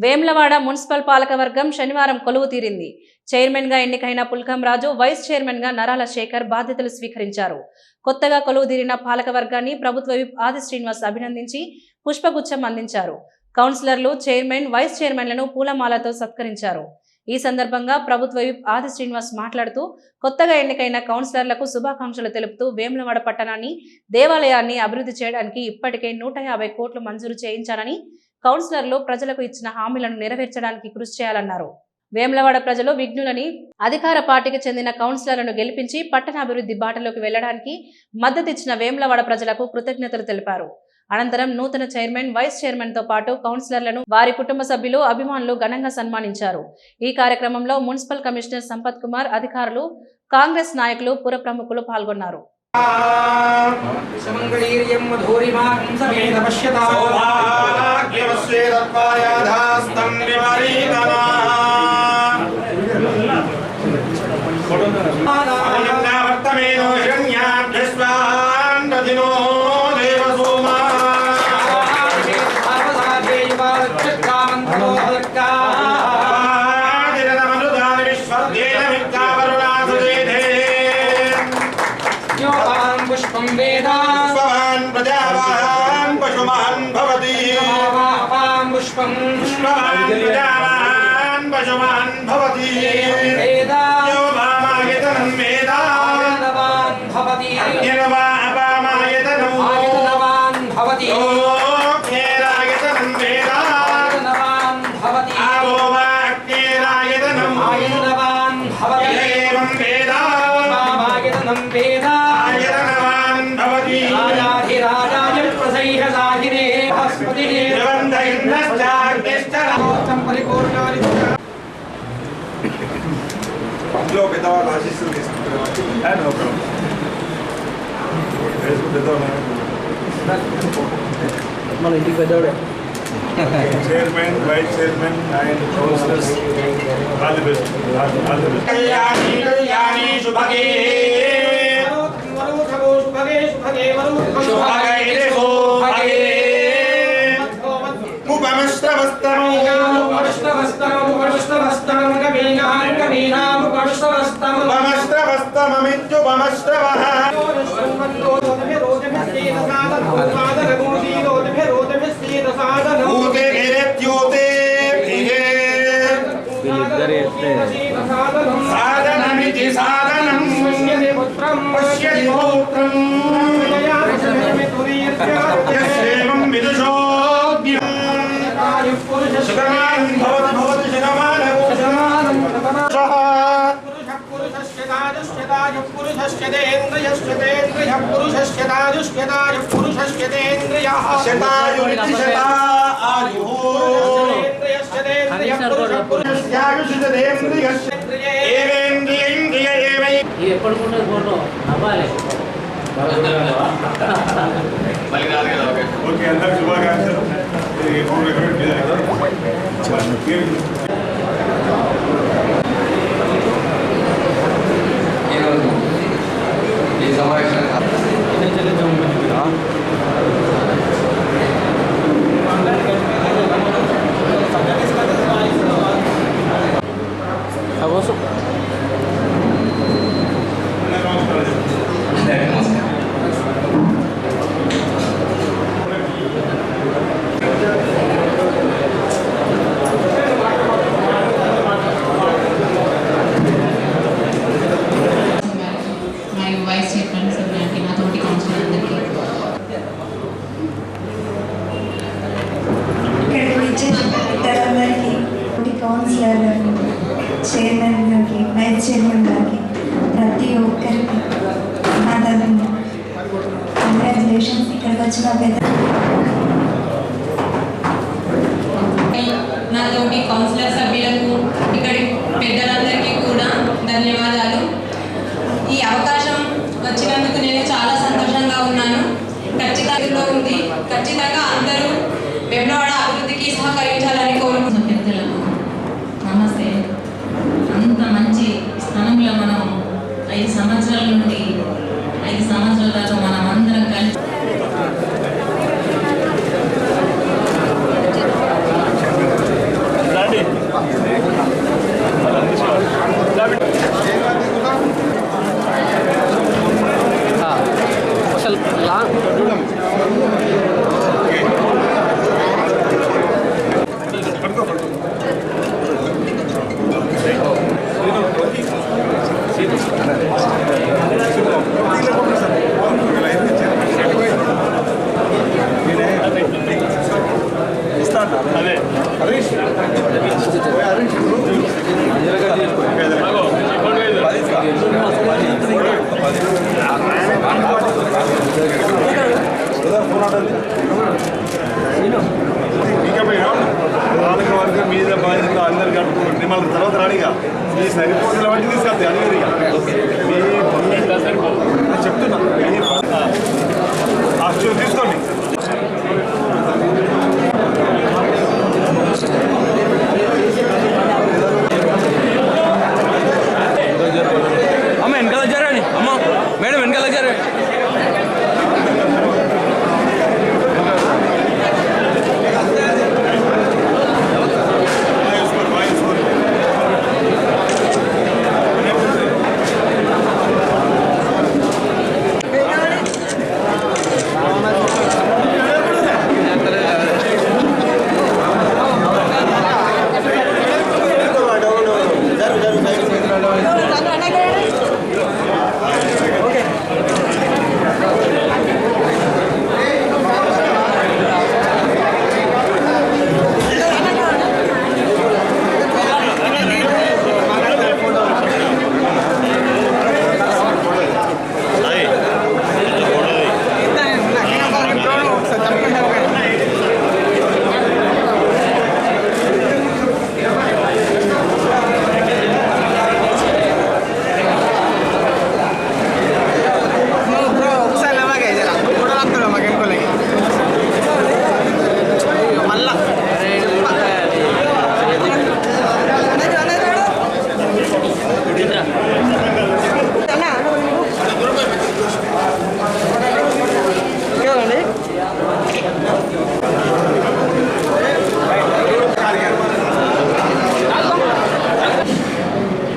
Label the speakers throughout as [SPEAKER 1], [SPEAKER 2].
[SPEAKER 1] Vemulawada municipal పాలకవర్గం శనివారం కొలువు తీరింది. చైర్మన్ గా ఎన్నికైన పుల్కం రాజు, వైస్ చైర్మన్ గా నరాల శేఖర్ బాధ్యతలు స్వీకరించారు. కొత్తగా కొలువు తీరిన పాలకవర్గాన్ని ప్రభుత్వ విప్ ఆది శ్రీనివాస్ అభినందించి పుష్పగుచ్చం అందించారు. కౌన్సిలర్లు, చైర్మన్, వైస్ చైర్మన్లను పూలమాలతో సత్కరించారు. ఈ సందర్భంగా ప్రభుత్వ విప్ ఆది శ్రీనివాస్ మాట్లాడుతూ కొత్తగా ఎన్నికైన కౌన్సిలర్లకు శుభాకాంక్షలు తెలుపుతూ వేములవాడ పట్టణాన్ని, దేవాలయాన్ని అభివృద్ధి చేయడానికి ఇప్పటికే 150 కోట్లు మంజూరు చేయించాలని, కౌన్సిలర్లు ప్రజలకు ఇచ్చిన హామీలను నెరవేర్చడానికి కృషి చేయాలన్నారు. వేములవాడ ప్రజలు విఘ్నులని, అధికార పార్టీకి చెందిన కౌన్సిలర్లను గెలిపించి పట్టణాభివృద్ధి బాటలోకి వెళ్లడానికి మద్దతిచ్చిన వేములవాడ ప్రజలకు కృతజ్ఞతలు తెలిపారు. అనంతరం నూతన చైర్మన్, వైస్ చైర్మన్ తో పాటు కౌన్సిలర్లను, వారి కుటుంబ సభ్యులు, అభిమానులు ఘనంగా సన్మానించారు. ఈ కార్యక్రమంలో మున్సిపల్ కమిషనర్ సంపత్ కుమార్, అధికారులు, కాంగ్రెస్ నాయకులు, పుర ప్రముఖులు పాల్గొన్నారు.
[SPEAKER 2] प्रजावान् पशुमान् भवति पुष्पं प्रजावान् पशुमान् भवति यो वामायतनं वेदावान् भवति वामायतनं भवति यो क्षेरायतनं वेदावान् भवति आवो वाक्येरायतनं आयतनवान् भवति एवं वेदा वामायतनं वेदा పెద్దవాళ్ళు ఆశిస్తులు తీసుకుంటారు. మన ఇంటికి పెద్దవాడే chairman, vice chairman and councillors all the best. Kalyani Kalyani శుభగే ఓకే, అందరికి శుభాకాంక్షలు. ఈ సమావేశం
[SPEAKER 3] కౌన్సిలర్లకు, చైర్మన్కి, వైస్ చైర్మన్ గారికి ప్రతి ఒక్కరికి నా తరఫున కంగ్రాచులేషన్స్. ఇక్కడికి వచ్చిన
[SPEAKER 4] నాతోటి కౌన్సిలర్ సభ్యులకు, ఇక్కడి పెద్దలందరికీ కూడా ధన్యవాదాలు. ఈ అవకాశం వచ్చినందుకు నేను చాలా సంతోషంగా ఉన్నాను. ఖచ్చితంగా ఉంది. ఖచ్చితంగా అందరూ వేములవాడ అభివృద్ధికి సహకరించాలని కోరుకుంటున్నాను.
[SPEAKER 5] నమస్తే. అంత మంచి స్థానంలో మనం 5 సంవత్సరాల నుండి 5 సంవత్సరాల దాకా మనం అందరం కలిసి
[SPEAKER 2] హరీష్ పాలకవర్గం మీద బాధ్యత అందరు కట్టుకోండి. మళ్ళీ తర్వాత రాడిగా మీ సరిపోతుల వంటి తీసుకెళ్తాయి అడిగేది చెప్తున్నా తీసుకోండి.
[SPEAKER 6] అమ్మ వెనకాల జరగండి. అమ్మ మేడం వెనకాల జరగండి.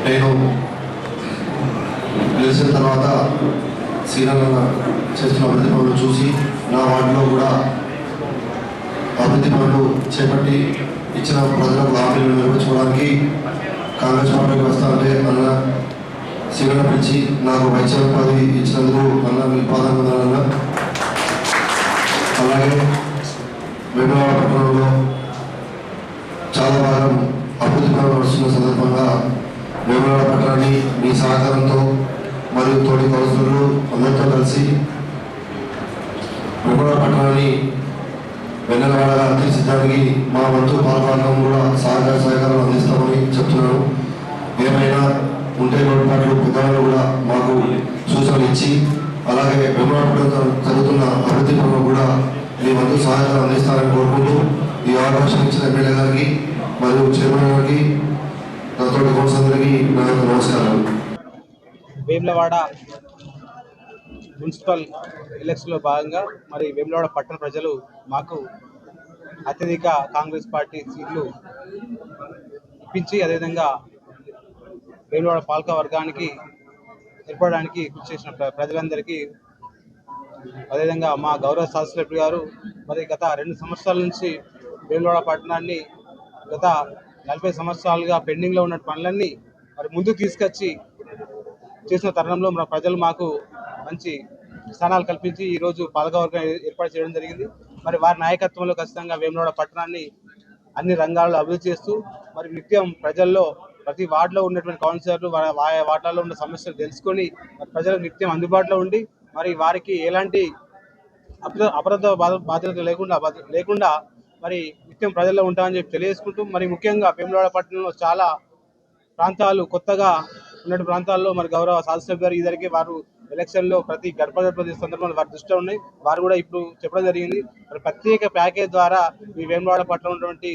[SPEAKER 7] నేను గెలిచిన తర్వాత శ్రీరంగ చేస్తున్న అభివృద్ధి పనులు చూసి నా వార్డులో కూడా అభివృద్ధి పనులు చేపట్టి ఇచ్చిన ప్రజలకు హామీలు నెరవేర్చుకోవడానికి కాంగ్రెస్ పార్టీకి వస్తానంటే అన్న శ్రీరంగ పిలిచి నాకు వైద్య పదవి ఇచ్చినందుకు అన్న మీ పాదన. అలాగే వేములవాడ పట్టణంలో చాలా భాగం అభివృద్ధి పనులు నడుస్తున్న సందర్భంగా వేములవాడ పట్టణాన్ని మీ సహకారంతో మరియు తోటి కౌన్సిలర్లు అందరితో కలిసి వేములవాడ పట్టణాన్ని వెన్నెలవాడగా తీర్చిదానికి మా వంతు పాల్గొనడం కూడా సహకారాలు అందిస్తామని చెప్తున్నాను. ఏమైనా ఉంటే లోటుపాట్లు పెద్దలు కూడా మాకు సూచనలు ఇచ్చి అలాగే వేములవాడ పట్టణంలో జరుగుతున్న అభివృద్ధి పనులు కూడా మీ వంతు సహకారం అందిస్తారని కోరుకుంటూ ఈ అవకాశం ఇచ్చిన ఎమ్మెల్యే గారికి మరియు చైర్మన్ గారికి నమస్కారం.
[SPEAKER 8] వేములవాడ మున్సిపల్ ఎలక్షన్లో భాగంగా మరి వేములవాడ పట్టణ ప్రజలు మాకు అత్యధిక కాంగ్రెస్ పార్టీ సీట్లు ఇప్పించి అదేవిధంగా వేములవాడ పాలక వర్గానికి ఏర్పడడానికి కృషి చేసిన ప్రజలందరికీ అదేవిధంగా మా గౌరవ శాసనసభ్యులు గారు మరి గత 2 సంవత్సరాల నుంచి వేములవాడ పట్టణాన్ని గత 40 సంవత్సరాలుగా పెండింగ్లో ఉన్న పనులన్నీ మరి ముందుకు తీసుకొచ్చి చేసిన తరుణంలో మన ప్రజలు మాకు మంచి స్థానాలు కల్పించి ఈరోజు పాలకవర్గం ఏర్పాటు చేయడం జరిగింది. మరి వారి నాయకత్వంలో ఖచ్చితంగా వేములవాడ పట్టణాన్ని అన్ని రంగాల్లో అభివృద్ధి చేస్తూ మరి నిత్యం ప్రజల్లో ప్రతి వార్డులో ఉన్నటువంటి కౌన్సిలర్లు వార్డులలో ఉన్న సమస్యలు తెలుసుకొని ప్రజలకు నిత్యం అందుబాటులో ఉండి మరి వారికి ఎలాంటి అపరాధ బాధ్యత లేకుండా మరి నిత్యం ప్రజల్లో ఉంటామని చెప్పి తెలియజేసుకుంటూ మరి ముఖ్యంగా వేములవాడ పట్టణంలో చాలా ప్రాంతాలు కొత్తగా ఉన్నటువంటి ప్రాంతాల్లో మరి గౌరవ శాసనసభ్యులు గారు ఇద్దరికి వారు ఎలక్షన్లో ప్రతి గడప సందర్భంలో వారి దృష్టిలో ఉన్నాయి. వారు కూడా ఇప్పుడు చెప్పడం జరిగింది. మరి ప్రత్యేక ప్యాకేజ్ ద్వారా ఈ వేములవాడ పట్టణం ఉన్నటువంటి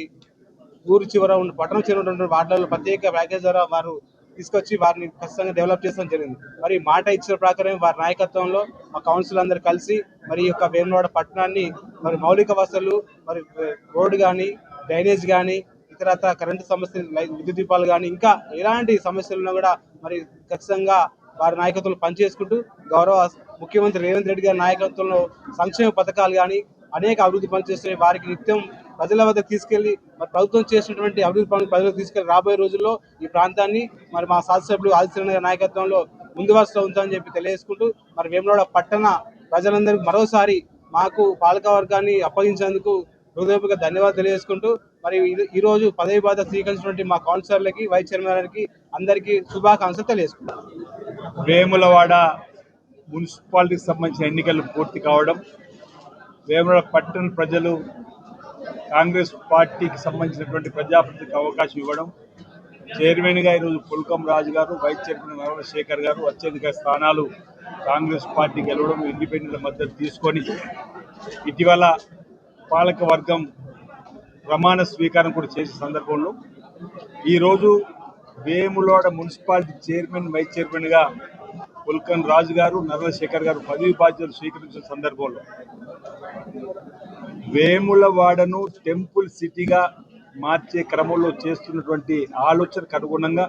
[SPEAKER 8] ఊరు చివర ఉన్న పట్టణం చివర ఉన్నటువంటి వార్డులలో ప్రత్యేక ప్యాకేజ్ ద్వారా వారు తీసుకొచ్చి వారిని ఖచ్చితంగా డెవలప్ చేయడం జరిగింది. మరి మాట ఇచ్చిన ప్రకారం వారి నాయకత్వంలో మా కౌన్సిల్ అందరూ కలిసి మరి ఈ యొక్క వేములవాడ పట్టణాన్ని మరి మౌలిక వసతులు మరి రోడ్డు కానీ డ్రైనేజ్ కానీ ఇతరత కరెంటు సమస్యలు విద్యుత్ దీపాలు కానీ ఇంకా ఎలాంటి సమస్యలున్నా కూడా మరి ఖచ్చితంగా వారి నాయకత్వంలో పనిచేసుకుంటూ గౌరవ ముఖ్యమంత్రి రేవంత్ రెడ్డి గారి నాయకత్వంలో సంక్షేమ పథకాలు కానీ అనేక అభివృద్ధి పనులు చేస్తే వారికి నిత్యం ప్రజల వద్ద తీసుకెళ్లి మరి ప్రభుత్వం చేసినటువంటి అభివృద్ధి పనులు ప్రజలకు తీసుకెళ్లి రాబోయే రోజుల్లో ఈ ప్రాంతాన్ని మరి మా శాసనసభ్యులు ఆదిత్యనారాయణ గారి నాయకత్వంలో ముందు వరుసలో ఉంచాలని చెప్పి తెలియజేసుకుంటూ మరి వేములవాడ పట్టణ ప్రజలందరికీ మరోసారి మాకు పాలక వర్గాన్ని అప్పగించేందుకు హృదయపూర్వక ధన్యవాదాలు తెలియజేసుకుంటూ మరి ఈరోజు పదవి బాధ్యత స్వీకరించినటువంటి మా కౌన్సిలర్లకి వైస్ చైర్మన్ గారికి అందరికీ శుభాకాంక్షలు తెలియజేసుకుంటాం.
[SPEAKER 2] వేములవాడ మున్సిపాలిటీకి సంబంధించిన ఎన్నికలు పూర్తి కావడం, వేములవాడ పట్టణ ప్రజలు కాంగ్రెస్ పార్టీకి సంబంధించినటువంటి ప్రజాప్రతినిధికి అవకాశం ఇవ్వడం, చైర్మన్గా ఈరోజు పుల్కం రాజు గారు, వైస్ చైర్మన్ నరల శేఖర్ గారు అత్యధిక స్థానాలు కాంగ్రెస్ పార్టీ గెలవడం, ఇండిపెండెంట్ మద్దతు తీసుకొని ఇటీవల పాలక వర్గం ప్రమాణ స్వీకారం కూడా చేసే సందర్భంలో ఈరోజు వేములవాడ మున్సిపాలిటీ చైర్మన్, వైస్ చైర్మన్గా పుల్కం రాజు గారు, నరల శేఖర్ గారు పదవి బాధ్యతలు స్వీకరించిన సందర్భంలో వేములవాడను టెంపుల్ సిటీగా మార్చే క్రమంలో చేస్తున్నటువంటి ఆలోచనకు అనుగుణంగా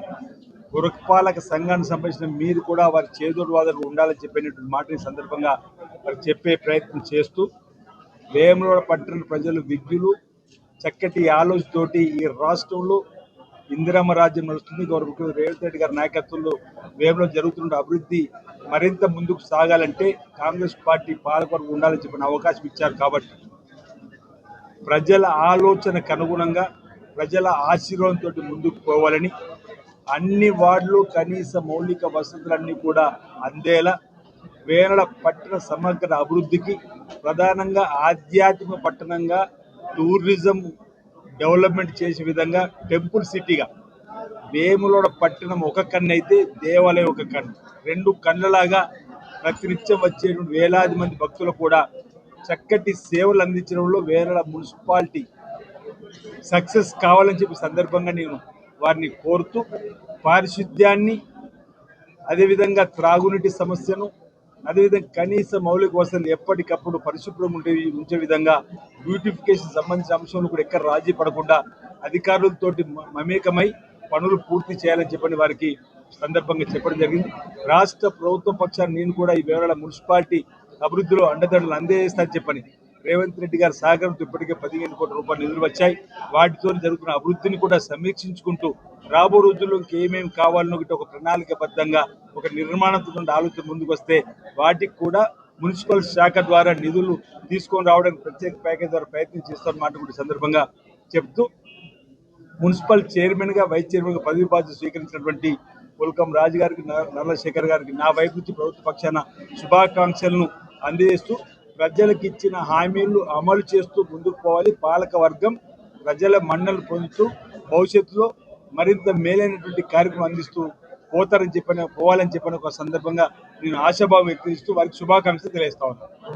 [SPEAKER 2] పురపాలక సంఘానికి సంబంధించిన మీరు కూడా వారి చేదోడు వాదనలు ఉండాలని చెప్పినటువంటి మాటని సందర్భంగా వారికి చెప్పే ప్రయత్నం చేస్తూ వేములవాడ పట్టణ ప్రజలు విజ్ఞులు, చక్కటి ఆలోచనతోటి ఈ రాష్ట్రంలో ఇందిరమ్మ రాజ్యం నడుస్తుంది. గౌరవ ముఖ్యమంత్రి రేవంత్ రెడ్డి గారి నాయకత్వంలో వేములో జరుగుతున్న అభివృద్ధి మరింత ముందుకు సాగాలంటే కాంగ్రెస్ పార్టీ పాలకవర్గం ఉండాలని చెప్పిన అవకాశం ఇచ్చారు. కాబట్టి ప్రజల ఆలోచనకు అనుగుణంగా ప్రజల ఆశీర్వాదంతో ముందుకు పోవాలని, అన్ని వార్డులు కనీస మౌలిక వసతులన్నీ కూడా అందేలా, వేములవాడ పట్టణ సమగ్ర అభివృద్ధికి ప్రధానంగా ఆధ్యాత్మిక పట్టణంగా టూరిజం డెవలప్మెంట్ చేసే విధంగా టెంపుల్ సిటీగా వేములవాడ పట్టణం ఒక కన్ను అయితే దేవాలయం ఒక కన్ను, రెండు కళ్ళలాగా ప్రతినిత్యం వచ్చేటువంటి వేలాది మంది భక్తులు కూడా చక్కటి సేవలు అందించడంలో వేములవాడ మున్సిపాలిటీ సక్సెస్ కావాలని చెప్పి సందర్భంగా నేను వారిని కోరుతూ పారిశుద్ధ్యాన్ని, అదేవిధంగా త్రాగునీటి సమస్యను, అదేవిధంగా కనీస మౌలిక వసతులు ఎప్పటికప్పుడు పరిశుభ్రం ఉంచే విధంగా బ్యూటిఫికేషన్ సంబంధించిన అంశంలో కూడా ఎక్కడ రాజీ పడకుండా అధికారులతోటి మమేకమై పనులు పూర్తి చేయాలని చెప్పని వారికి సందర్భంగా చెప్పడం జరిగింది. రాష్ట్ర ప్రభుత్వ పక్షాన్ని నేను కూడా ఈ వేములవాడ మున్సిపాలిటీ అభివృద్ధిలో అండదండలు అందేస్తానని చెప్పని రేవంత్ రెడ్డి గారి సహకారంతో ఇప్పటికే 15 కోట్ల రూపాయలు నిధులు వచ్చాయి. వాటితో జరుగుతున్న అభివృద్ధిని కూడా సమీక్షించుకుంటూ రాబో రోజుల్లో ఏమేమి కావాలనో ఒక ప్రణాళికబద్ధంగా ఒక నిర్మాణాత్మక ఆలోచన ముందుకు వస్తే వాటికి కూడా మున్సిపల్ శాఖ ద్వారా నిధులు తీసుకొని రావడానికి ప్రత్యేక ప్యాకేజ్ ద్వారా ప్రయత్నం చేస్తారన్నమాట కూడా సందర్భంగా చెప్తూ మున్సిపల్ చైర్మన్గా, వైస్ చైర్మన్గా పదవి బాధ్యత స్వీకరించినటువంటి పుల్కం రాజు గారికి, నరల శేఖర్ గారికి నా వైపు నుంచి ప్రభుత్వ పక్షాన శుభాకాంక్షలను అందజేస్తూ ప్రజలకు ఇచ్చిన హామీలు అమలు చేస్తూ ముందుకు పోవాలి. పాలక వర్గం ప్రజల మన్నలు పొందుతూ భవిష్యత్తులో మరింత మేలైనటువంటి కార్యక్రమం అందిస్తూ పోవాలని చెప్పిన ఒక సందర్భంగా నేను ఆశాభావం వ్యక్తం చేస్తూ వారికి శుభాకాంక్షలు తెలియజేస్తా ఉన్నాను.